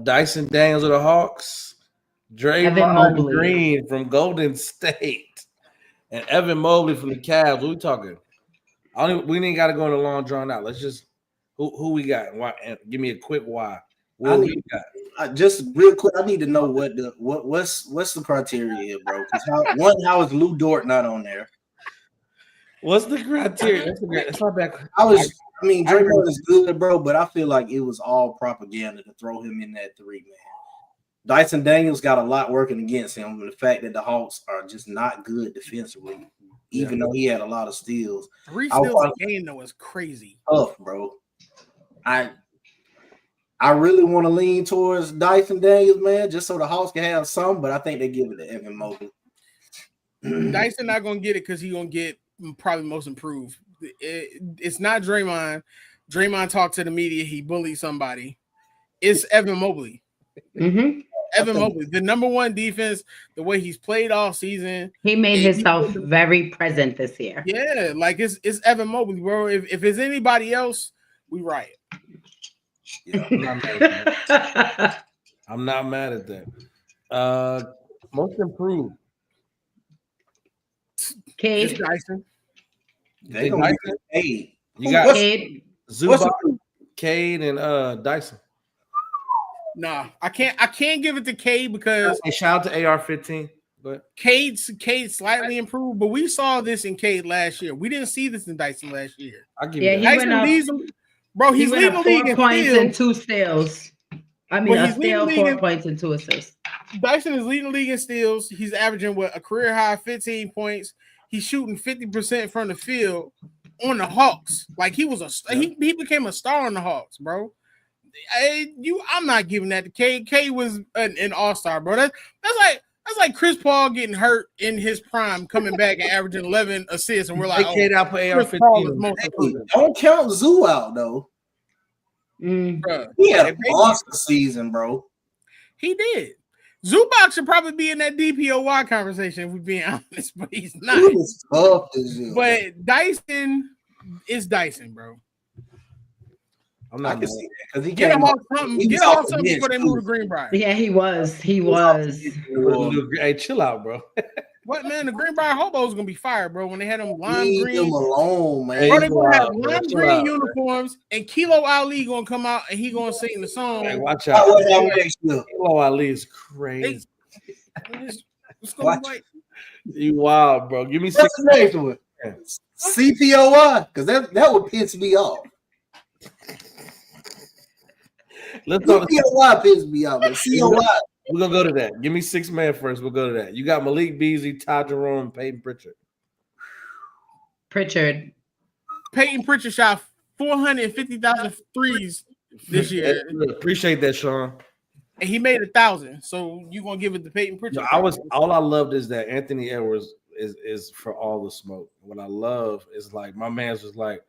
Dyson Daniels of the Hawks, Draymond Green from Golden State, and Evan Mobley from the Cavs. What we talking? We ain't got to go in a long drawn out. Let's just who we got. Why? Give me a quick why. What we got? Just real quick, I need to know what's the criteria here, bro? Because how is Lou Dort not on there? What's the criteria? That's not bad. Draymond is good, bro, but I feel like it was all propaganda to throw him in that 3, man. Dyson Daniels got a lot working against him, and the fact that the Hawks are just not good defensively. Even though he had a lot of steals. 3 steals a game, though, is crazy. Tough, bro. I really want to lean towards Dyson Daniels, man, just so the Hawks can have some, but I think they give it to Evan Mobley. Dyson not going to get it because he's going to get probably most improved. It's not Draymond. Draymond talked to the media. He bullied somebody. It's Evan Mobley. Mm-hmm. Evan Mobley, the number 1 defense, the way he's played all season. He made himself very present this year. Yeah, like it's Evan Mobley, bro. If it's anybody else, we riot. Yeah, I'm not mad at that. Most improved. Cade. Dyson. They gonna get Cade. You got Cade. Zubac, Cade, and Dyson. Nah, I can't give it to Cade because shout out to AR-15, but Cade slightly improved, but we saw this in Cade last year. We didn't see this in Dyson last year. I give you Dyson leads him, bro. He's leading the league in 4 points steals. and 2 steals. A steal, 4 points and 2 assists. Dyson is leading the league in steals. He's averaging a career high 15 points. He's shooting 50% from the field on the Hawks. Like he became a star on the Hawks, bro. I'm not giving that to Cade. Cade was an all-star, bro. That's like Chris Paul getting hurt in his prime, coming back and averaging 11 assists, and we're like, Cade out for AR-15. Don't count Zoo out though. Bro, he had a monster season, bro. He did. Zubac should probably be in that DPOY conversation, if we're being honest, but he's not. He was tough this year. But Dyson is Dyson, bro. I'm not because he get him off something. Get him off something before they move to Greenbrier. Yeah, he was. Hey, chill out, bro. What, man? The Greenbrier hobos gonna be fired, bro. When they had them lime Leave green, them alone, man. bro, they gonna have lime green uniforms, and Kilo Ali gonna come out and he gonna sing the song. Hey, watch out. Kilo Ali is crazy. You wild, bro. Give me What's the next one? CPOI, because that would piss me off. Let's go. CPOI piss me off, but COI. We're gonna go to that. Give me 6 man first. We'll go to that. You got Malik Beasley, Ty Jerome, Peyton Pritchard. Peyton Pritchard shot 450,000 threes this year. Appreciate that, Sean. And he made 1,000. So you gonna give it to Peyton Pritchard? All I loved is that Anthony Edwards is for all the smoke. What I love is like my man's was like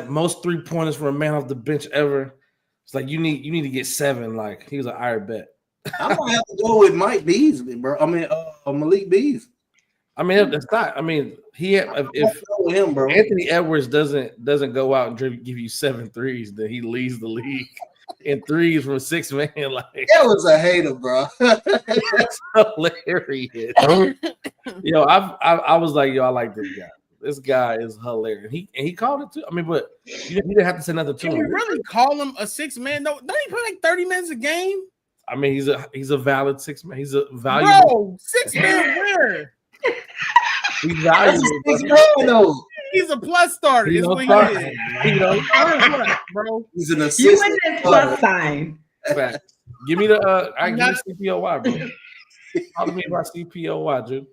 most 3-pointers for a man off the bench ever. It's like you need to get 7. Like he was an iron bet. I'm gonna have to go with Mike Beasley, bro. I mean, Malik Beasley. I mean, that's not. I mean, if him, bro. Anthony Edwards doesn't go out and give you 7 threes, then he leads the league in threes from 6 man. Like that was a hater, bro. That's hilarious. Yo, I was like, yo, I like this guy. This guy is hilarious. He called it too. I mean, but you didn't have to say nothing to him. Can you really call him a 6 man? Don't he play like 30 minutes a game? I mean, he's a valid 6 man. He's a valuable. Bro, 6 man where? He's valuable. He's a plus starter. Is what he is. Bro. He's an assistant. You in this plus sign. Fact. Give me the give me CPOY, bro. Talk to me about CPOY, dude.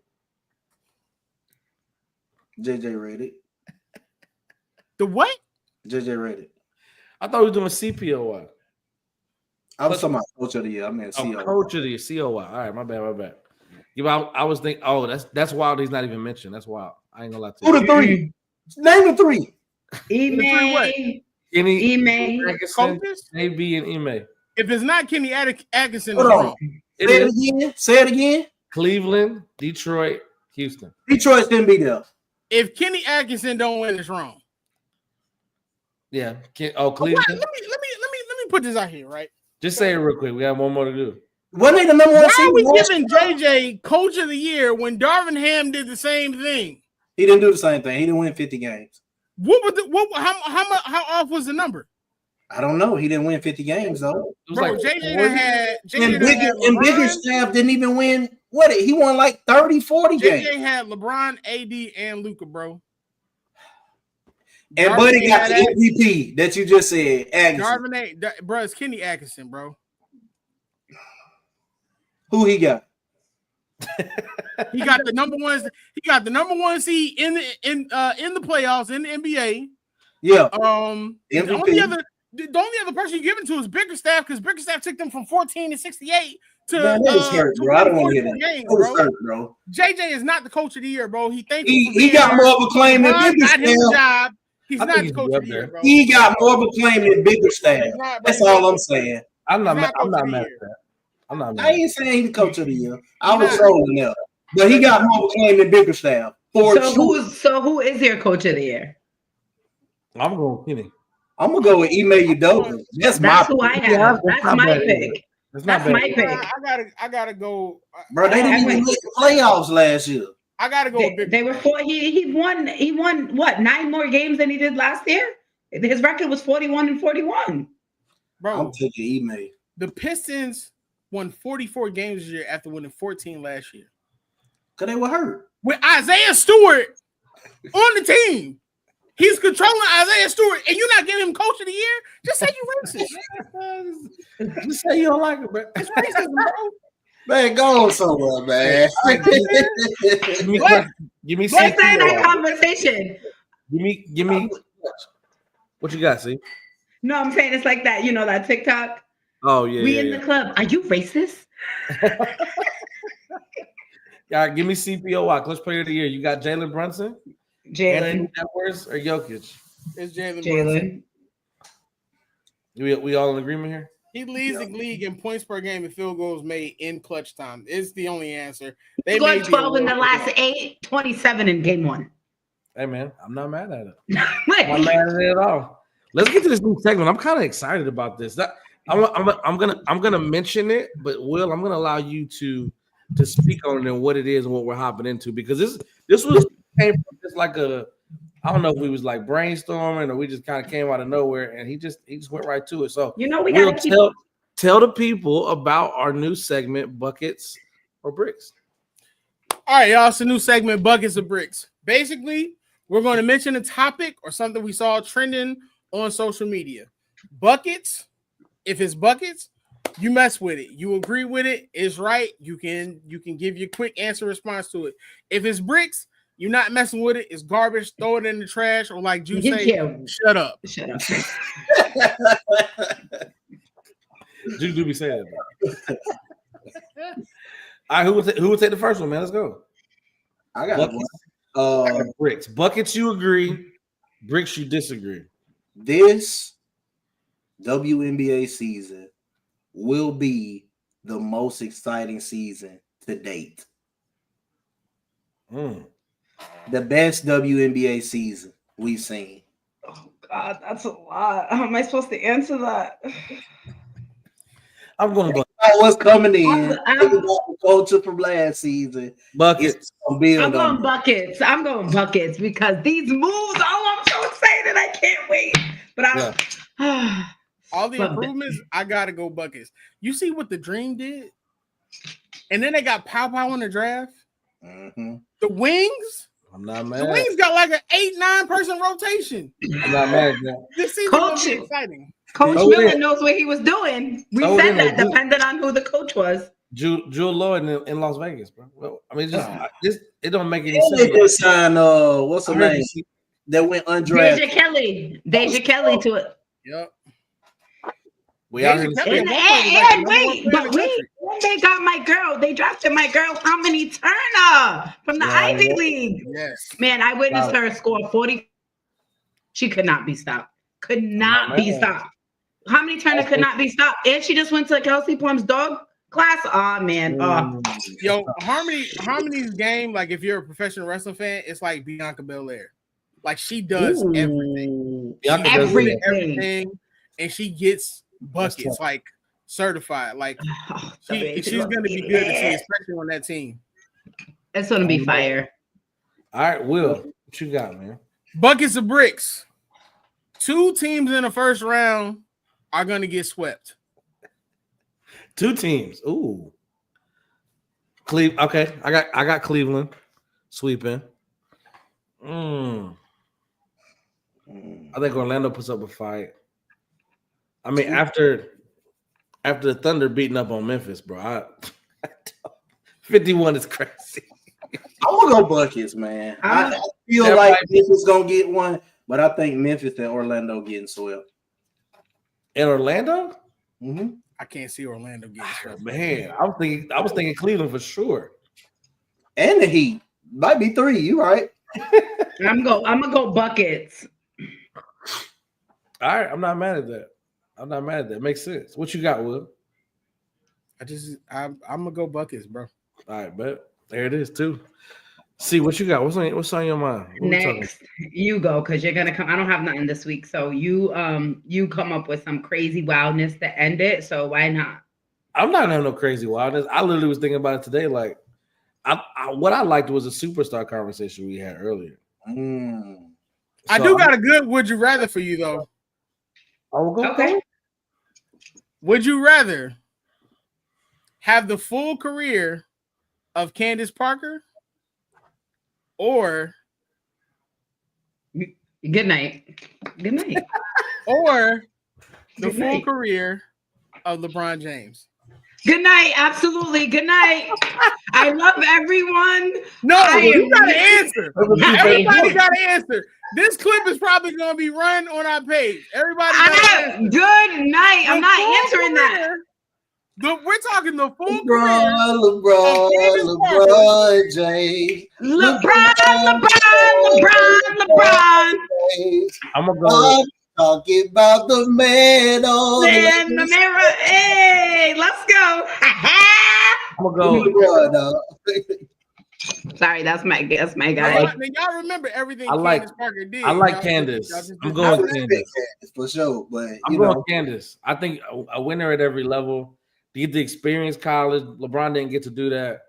JJ rated. The what? JJ rated. I thought we were doing CPOY. I was talking about coach of the year. I mean, COY. Coach of the year, COY. All right, my bad. I was thinking, that's wild. He's not even mentioned. That's wild. I ain't gonna lie to you. Who the 3? Name the 3. Ime. Coaches? AB and Ime. If it's not Kenny Atkinson, hold on. Say it again. Cleveland, Detroit, Houston. Detroit didn't be there. If Kenny Atkinson don't win, it's wrong. Yeah. Cleveland. Let me put this out here, right? Just say it real quick. We have one more to do. What ain't the number one? Why are we giving JJ Coach of the Year when Darvin Ham did the same thing? He didn't do the same thing. He didn't win 50 games. How off was the number? I don't know. He didn't win 50 games though. Bro, like JJ had bigger staff didn't even win. What? He won like 30, 40 games. JJ had LeBron, AD, and Luka, bro. And Buddy got the MVP that you just said. Atkinson. Bro, it's Kenny Atkinson, bro. Who he got? He got the number one. He got the number 1 seed in the playoffs in the NBA. Yeah. The only other person you giving to is Bickerstaff because Bickerstaff took them from 14 to 68 to. Man, that was hurt, bro. I don't want to hear that. Games, that was hurt, bro. JJ is not the coach of the year, bro. He got more of a claim than Bickerstaff. He's not the coach of the year, bro. He got more of a claim than Bickerstaff. That's all I'm saying. I'm not mad at that. I ain't saying he's the coach of the year. I was trolling there. But he got more of a claim than Bickerstaff. So who is your coach of the year? I'm going with Kenny. I'm gonna go with Ime Udoka. That's who I have. That's my pick. That's my pick. I gotta go. Bro, they didn't even make the playoffs last year. I gotta go. They were 4. He won what 9 more games than he did last year. His record was 41-41. Bro, I'm taking Ime. The Pistons won 44 games this year after winning 14 last year. Cause they were hurt with Isaiah Stewart on the team. He's controlling Isaiah Stewart, and you're not giving him coach of the year? Just say you racist. Just say you don't like it, bro. It's racism, bro. Man, go on somewhere, man. Give me Let's say that conversation. Give me what you got, see? No, I'm saying it's like that, that TikTok. Oh, yeah. We in the club. Are you racist? Yeah, give me CPOY, clutch player of the year. You got Jalen Brunson? Jalen Edwards or Jokic? It's Jalen. We all in agreement here? He leads the league in points per game and field goals made in clutch time. It's the only answer. They scored 12 in the last 8, 27 in game 1. Hey man, I'm not mad at it. I'm not mad at it at all. Let's get to this new segment. I'm kind of excited about this. I'm gonna mention it, but Will, I'm gonna allow you to speak on it and what it is and what we're hopping into, because this was came from just like I don't know if we was like brainstorming or we just kind of came out of nowhere, and he just went right to it. So we gotta tell the people about our new segment, Buckets or bricks. All right, y'all. It's a new segment, Buckets or Bricks. Basically, we're going to mention a topic or something we saw trending on social media. Buckets, if it's buckets, you mess with it. You agree with it, it's right. You can give your quick answer response to it. If it's bricks, you're not messing with it. It's garbage. Throw it in the trash, or like Juice say, shut up. Shut up. Juice do be saying that. All right, who would take the first one, man? Let's go. I got buckets. One. Bricks. Buckets, you agree. Bricks, you disagree. This WNBA season will be the most exciting season to date. The best WNBA season we've seen. Oh God, that's a lot. How am I supposed to answer that? I'm going to what's coming in. The culture from last season. Buckets. I'm going buckets. I'm going buckets because these moves. Oh, I'm so excited. I can't wait. But all the improvements, I gotta go buckets. You see what the Dream did? And then they got Pow in the draft. Mm-hmm. The Wings. I'm not mad. The Wings got like an 8-9 person rotation. I'm not mad at that. This season will be exciting. Coach Miller knows what he was doing. We said that depending on who the coach was. Jewel Lloyd in Las Vegas, bro. Well, I mean, it don't make any sense. They just signed what's her name? That went undrafted. Deja Kelly to it. Yep. And wait, when they got my girl, they drafted my girl, Harmony Turner from the Ivy League. Yes. Man, I witnessed her score 40. She could not be stopped. Could not be stopped. Harmony Turner could not be stopped. And she just went to Kelsey Plum's dog class. Oh, man. Yo, Harmony's game, like if you're a professional wrestling fan, it's like Bianca Belair. Like she does everything. Everything. And she gets buckets, like certified. Like she's going to be good to see, especially on that team. It's going to be fire. All right, Will, what you got, man? Buckets of bricks. 2 teams in the first round are going to get swept. 2 teams. Ooh. Okay, I got Cleveland sweeping. I think Orlando puts up a fight. I mean, after the Thunder beating up on Memphis, bro, 51 is crazy. I'm gonna go buckets, man. I feel like Memphis gonna get one, but I think Memphis and Orlando getting swept. In Orlando? Mm-hmm. I can't see Orlando getting swept. Man, I was thinking Cleveland for sure. And the Heat might be 3. You right? I'm gonna go buckets. All right, I'm not mad at that. Makes sense. What you got, Will? I'm gonna go buckets, bro. All right, bet. There it is too. See what you got. What's on your mind? Next, you go because you're gonna come. I don't have nothing this week, so you come up with some crazy wildness to end it. So why not? I'm not having no crazy wildness. I literally was thinking about it today. Like, what I liked was a superstar conversation we had earlier. I do got a good would you rather for you though. Okay. Would you rather have the full career of Candace Parker or good night or the full career of LeBron James? Good night. Absolutely. Good night. I love everyone. No, you gotta answer. Everybody gotta answer. This clip is probably gonna be run on our page. Everybody good night. I'm not answering that. We're talking the full LeBron James. LeBron. I'm gonna go. Talking about the man on the mirror. Hey, let's go. I'm gonna go. Sorry, that's my guy. Y'all remember everything Candace Parker did. I like Candace. I'm going Candace for sure. But I'm going Candace. I think a winner at every level. To get the experience college, LeBron didn't get to do that.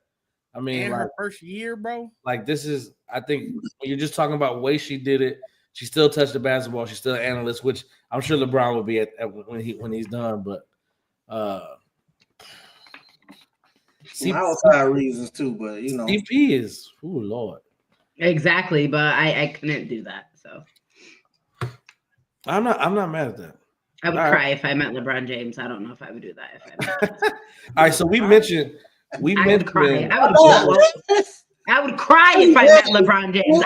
I mean, her first year, bro. Like this is, I think when you're just talking about the way she did it. She still touched the basketball. She's still an analyst, which I'm sure LeBron will be at when he's done. But Some outside reasons too, but you know, CP is Lord. Exactly, but I couldn't do that. So I'm not mad at that. I would cry if I met LeBron James. I don't know if I would do that if I met him. All right, so we mentioned. I would cry. I would cry if I met LeBron James.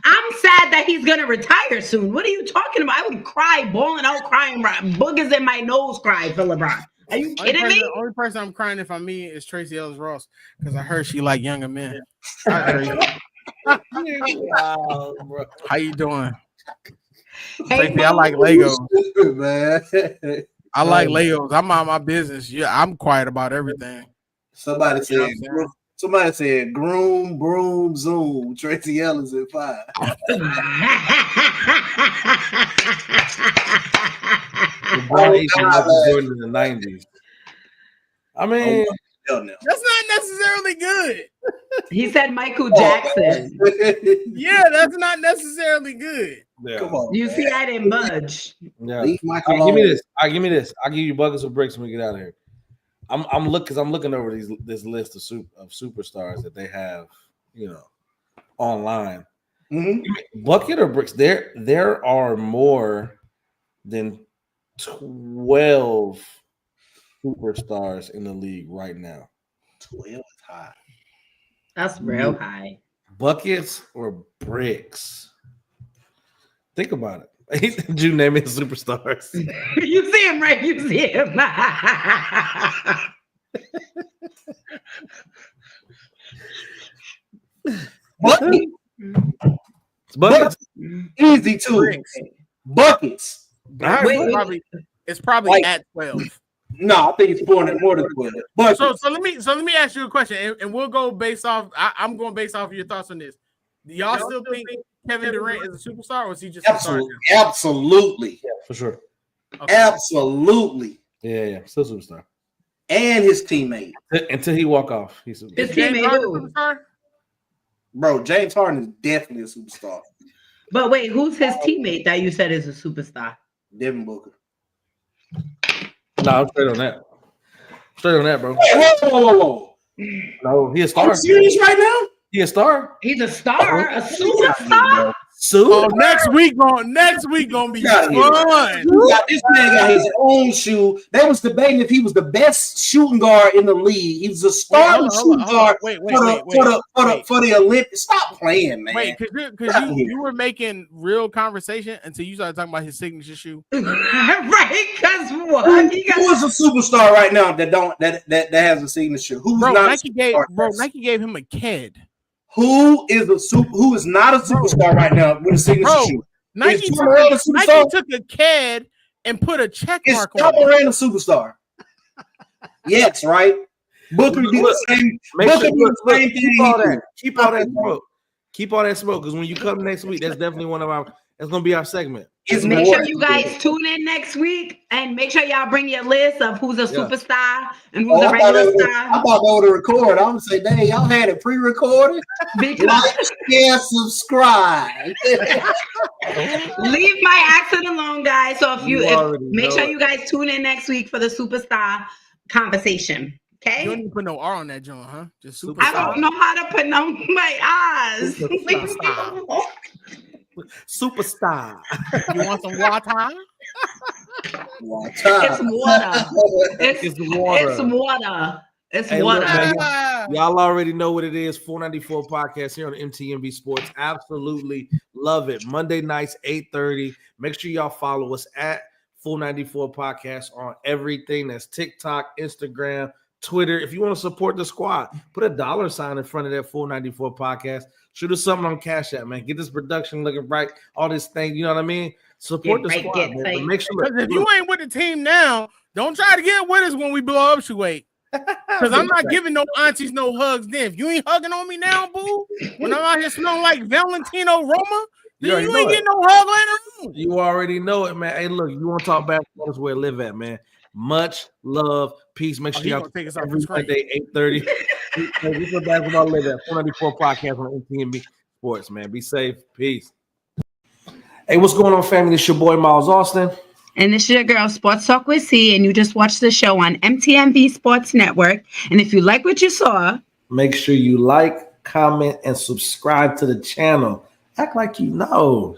I'm sad that he's gonna retire soon. What are you talking about? I would cry, bawling out, crying, boogers in my nose, cry for LeBron. Are you kidding me? The only person I'm crying if I meet is Tracy Ellis Ross because I heard she like younger men. Wow, bro. How you doing? Hey, Tracy, I like Legos. man. I like Legos. I'm out my business. Yeah, I'm quiet about everything. Somebody said, groom, broom, zoom. Tracy Ellis at 5. LeBron Jordan in the 90s. I mean, that's not necessarily good. He said Michael Jackson. Yeah, that's not necessarily good. Yeah. Come on, You man. see, I didn't budge. Yeah. Leave Michael Give me alone. this. Give me this. I'll give you buckets of bricks when we get out of here. I'm looking over this list of superstars that they have, online. Mm-hmm. Bucket or bricks? There are more than 12 superstars in the league right now. 12 is high. That's real high. Buckets or bricks? Think about it. Did you name it superstars? You see him, right? You see him. Buckets. Easy too. Buckets. It's probably like, at 12. No, I think it's more than 12. But So let me ask you a question, and we'll go based off. I'm going based off of your thoughts on this. Do y'all still think Kevin Durant is a superstar, or is he just absolutely, a star? absolutely, Yeah, for sure. Okay. Absolutely. Yeah, still superstar. And his teammate. Until he walk off, he's superstar. His teammate who? Superstar? Bro, James Harden is definitely a superstar. But wait, who's his teammate that you said is a superstar? Devin Booker. No, I'm straight on that. Straight on that, bro. Whoa. No, he a star. Are you serious right now? He a star. He's a star, a superstar. Next week gonna be fun. This man got his own shoe. They was debating if he was the best shooting guard in the league. He was a starting shooting guard for the Olympics. Stop playing, man. Wait, because you were making real conversation until you started talking about his signature shoe. Right? Because what? Who is a superstar right now that has a signature? Who's Bro, not? Nike gave him a kid. Who is not a superstar right now with a signature shoe? Nike took a kid and put a check mark on it. Is Morant a superstar? Yes, right. Booker did the same. Keep all that smoke. Keep all that smoke, because when you come next week, that's definitely that's gonna be our segment. Make sure you guys tune in next week, and make sure y'all bring your list of who's a superstar and who's a regular star. I thought they would record. I would say, dang, y'all had it pre-recorded. Like, share, subscribe. Leave my accent alone, guys. So make sure you guys tune in next week for the superstar conversation. Okay. You don't even put no R on that joint, huh? Just superstar. I don't know how to pronounce my R's. Superstar. You want some water? It's water. It's water. It's water. Man, y'all already know what it is. 494 podcast here on MTMB Sports. Absolutely love it. Monday nights, 8:30. Make sure y'all follow us at 494 podcast on everything. That's TikTok, Instagram, Twitter. If you want to support the squad, put a $sign in front of that 494 podcast. Shoot us something on Cash App, man. Get this production looking right. All this thing, you know what I mean? Support the squad, man. Make sure. Because if you ain't with the team now, don't try to get with us when we blow up Shai. Because I'm not giving no aunties no hugs then. If you ain't hugging on me now, boo, when I'm out here smelling like Valentino Roma, then you ain't getting no hug later on. You already know it, man. Hey, look, you want to talk basketball? That's where I live at, man. Much love, peace. Make sure y'all take us out every Monday, 8:30. We put basketball live at 494 podcast on MTMB Sports, man. Be safe. Peace. Hey, what's going on, family? It's your boy Miles Austin. And this is your girl, Sports Talk with C, and you just watched the show on MTMV Sports Network. And if you like what you saw, make sure you like, comment, and subscribe to the channel. Act like you know.